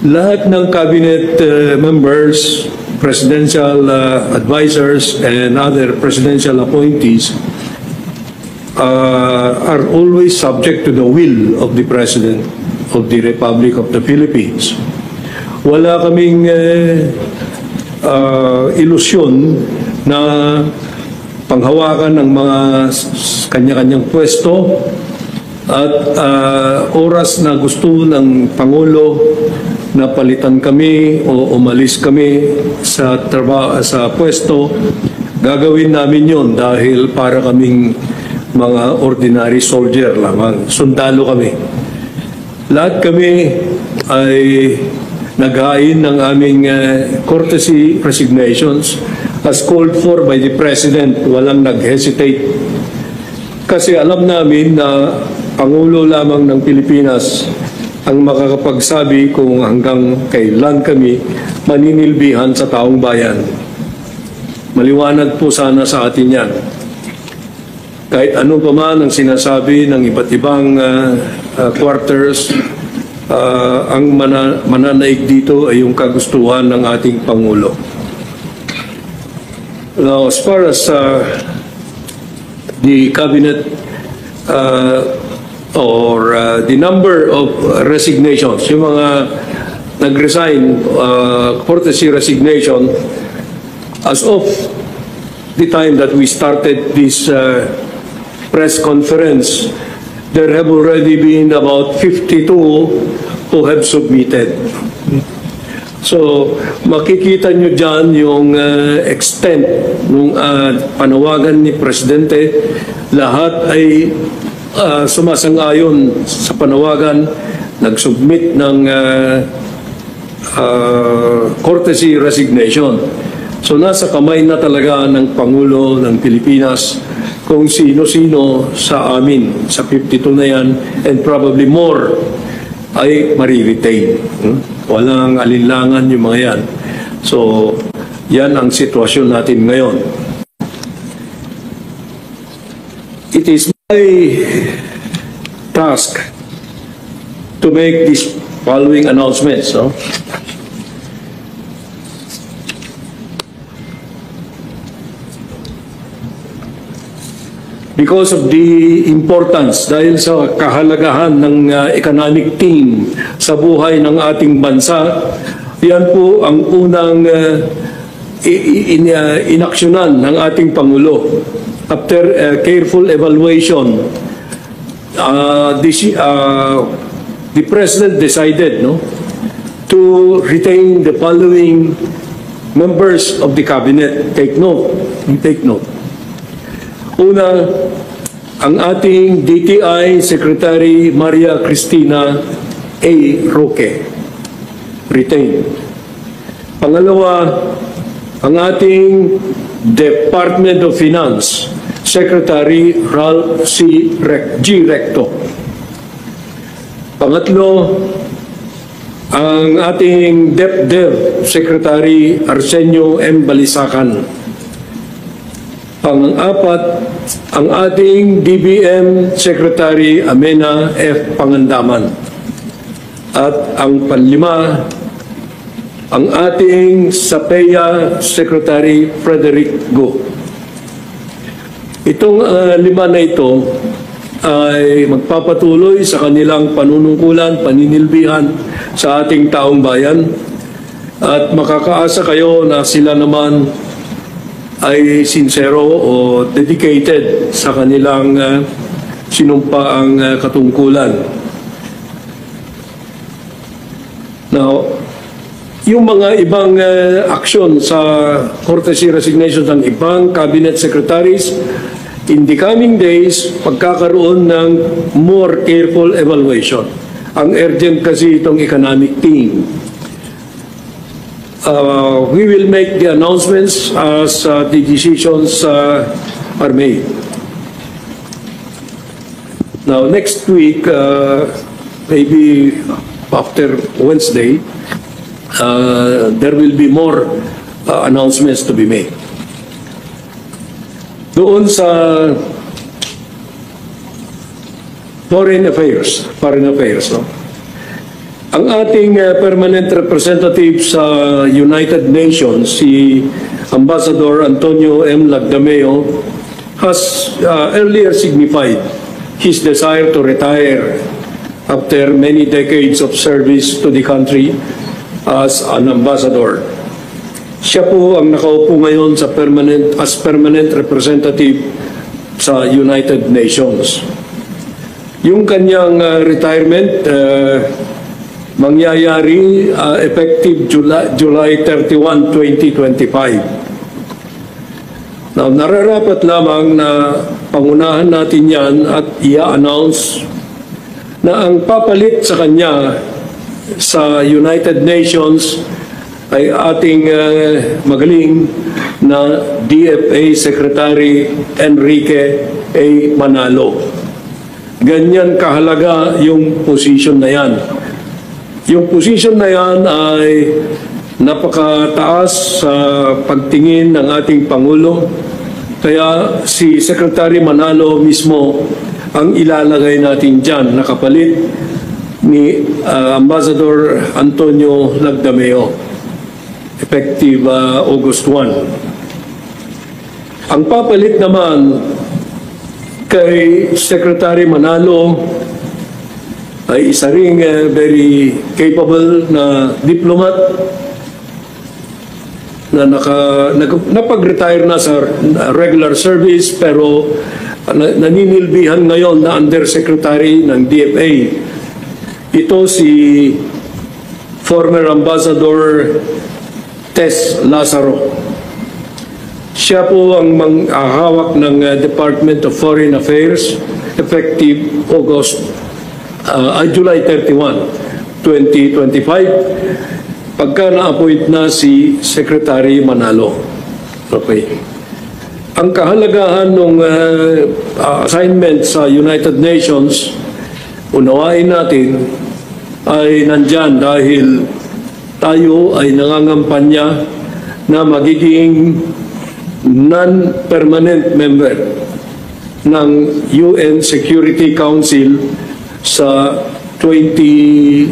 Lahat ng cabinet members, presidential advisors, and other presidential appointees are always subject to the will of the President of the Republic of the Philippines. Wala kaming ilusyon na panghawakan ng mga kanya-kanyang pwesto at oras na gusto ng Pangulo na palitan kami o umalis kami sa pwesto, gagawin namin yon dahil para kaming mga ordinary soldier lamang, sundalo kami. Lahat kami ay naghain ng aming courtesy resignations as called for by the President. Walang nag-hesitate. Kasi alam namin na Pangulo lamang ng Pilipinas ang makakapagsabi kung hanggang kailan kami maninilbihan sa taong bayan. Maliwanag po sana sa atin yan. Kahit ano pa man ang sinasabi ng iba't ibang quarters, ang mananaig dito ay yung kagustuhan ng ating Pangulo. Now, as far as the cabinet or the number of resignations, yung mga nag-resign, courtesy resignation, as of the time that we started this press conference, there have already been about 52 who have submitted. So, makikita nyo dyan yung extent ng panawagan ni Presidente. Lahat ay sumasang-ayon sa panawagan, nag-submit ng courtesy resignation. So, nasa kamay na talaga ng Pangulo ng Pilipinas kung sino-sino sa amin, sa 52 na yan, and probably more, ay mariretain. Walang alinlangan yung mga yan. So, yan ang sitwasyon natin ngayon. It is my task to make these following announcements. No? Because of the importance, dahil sa kahalagahan ng economic team sa buhay ng ating bansa, yan po ang unang inaksyonan ng ating Pangulo. After careful evaluation, the President decided to retain the following members of the Cabinet. Take note. Una, ang ating DTI Secretary Maria Cristina A. Roque, retain. Pangalawa, ang ating Department of Finance Secretary Ralph G. Recto. Pangatlo, ang ating DepDev Secretary Arsenio M. Balisacan. Pang-apat, ang ating DBM Secretary Amena F. Pangandaman. At ang panlima, ang ating SAPEA Secretary Frederick Go. Itong lima na ito ay magpapatuloy sa kanilang panunungkulan, paninilbihan sa ating taong bayan, at makakaasa kayo na sila naman ay sincero o dedicated sa kanilang sinumpaang katungkulan. Now, yung mga ibang aksyon sa courtesy resignations ng ibang cabinet secretaries, in the coming days, pagkakaroon ng more careful evaluation. Ang urgent kasi itong economic team. We will make the announcements as the decisions are made. Now, next week, maybe after Wednesday, there will be more announcements to be made. Doon sa foreign affairs, no? Ang ating permanent representative sa United Nations, si Ambassador Antonio M. Lagdameo, has earlier signified his desire to retire after many decades of service to the country as an ambassador. Siya po ang nakaupo ngayon sa permanent representative sa United Nations. Yung kanyang retirement mangyayari effective July 31, 2025. Now, nararapat lamang na pangunahan natin yan at i-announce na ang papalit sa kanya sa United Nations ay ating magaling na DFA Secretary Enrique A. Manalo. Ganyan kahalaga yung position na yan. Yung position na yan ay napakataas sa pagtingin ng ating Pangulo. Kaya si Secretary Manalo mismo ang ilalagay natin dyan, nakapalit ni Ambassador Antonio Lagdameo, effective August 1. Ang papalit naman kay Secretary Manalo ay isa ring very capable na diplomat na napag-retire na sa regular service pero naninilbihan ngayon na Undersecretary ng DFA. Ito si former Ambassador Tess Lazaro. Siya po ang hawak ng Department of Foreign Affairs effective July 31, 2025 pagka na-appoint na si Secretary Manalo. Okay. Ang kahalagahan ng assignment sa United Nations, unawain natin, ay nandyan dahil tayo ay nangangampanya na magiging non-permanent member ng UN Security Council sa 27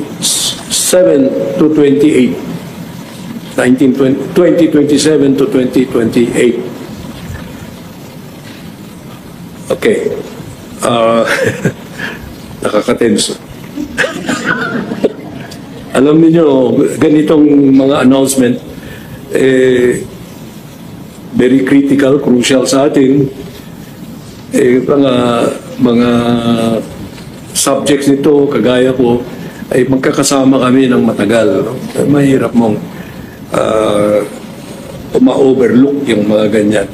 to 28. 2027 to 2028. Okay. Nakakatenso. Alam niyo, ganitong mga announcement, very critical, crucial sa atin. Mga subjects nito, kagaya ko, ay magkakasama kami ng matagal. Mahirap mong ma-overlook yung mga ganyan.